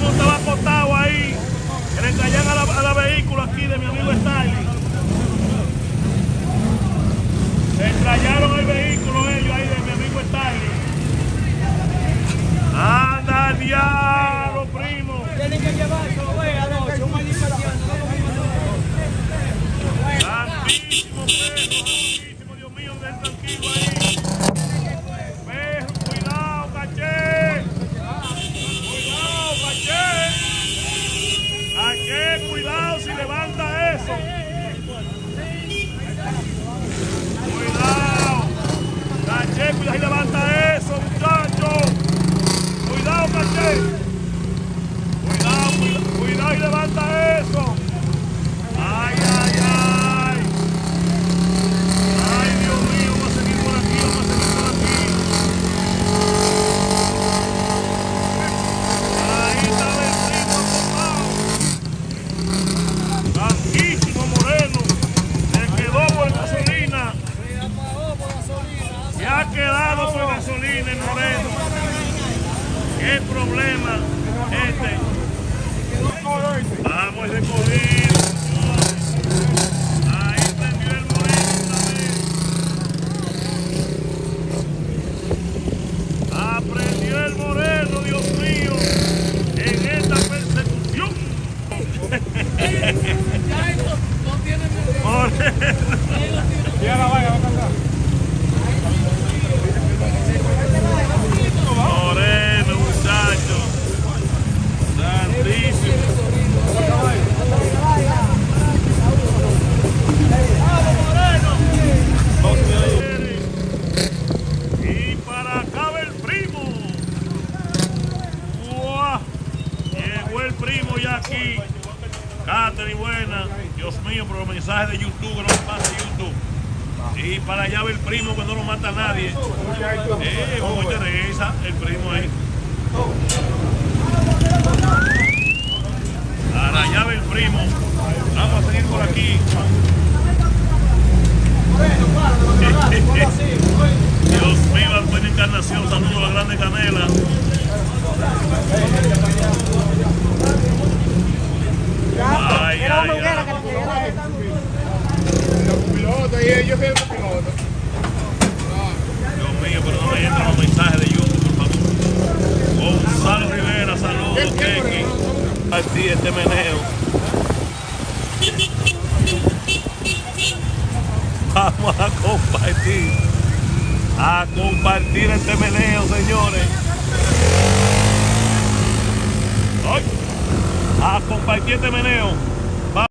primo estaba acostado ahí, que le traían a la vehículo aquí de mi amigo Styling. Le trajeron el vehículo ellos ahí de mi amigo Styling. ¡Anda al diablo, primo! Tienen que llevárselo, vea, anoche, un maldito Santísimo perro, santísimo, Dios mío, ven tranquilo ahí. Perro, cuidado, caché. Cuidado, caché. Caché, cuidado si levanta eso. Cuidado. Caché, cuidado si levanta eso, muchachos. Cuidado, caché. Cuidado y levanta eso. Ay, ay, ay. Ay, Dios mío, vamos a seguir por aquí, vamos a seguir por aquí. Ahí está el primo acostado. Blanquísimo, moreno. Se quedó por gasolina. Se ha quedado por gasolina el moreno. ¿Qué problema este? Vamos a recoger. Ahí prendió el moreno otra vez. Aprendió el moreno, Dios mío, en esta persecución. Moreno. Ya la vaya, va a cantar. Moreno, muchacho. Santísimo. Y para acá va el primo. ¡Uah! Llegó el primo ya aquí. Catherine, buena. Dios mío, por los mensajes de YouTube, que no me pasa YouTube. Y para allá va el primo que no lo mata a nadie. Como Teresa, el primo ahí. Para allá va el primo. Vamos a seguir por aquí. Dios mío, la buena encarnación, saludos a la grande canela. Ay, ay, ay. Dios mío, pero no me entran los mensajes de YouTube, por favor. Gonzalo Rivera, saludos, Keki. Así este meneo. Vamos a compartir este meneo, señores. Ay, a compartir este meneo.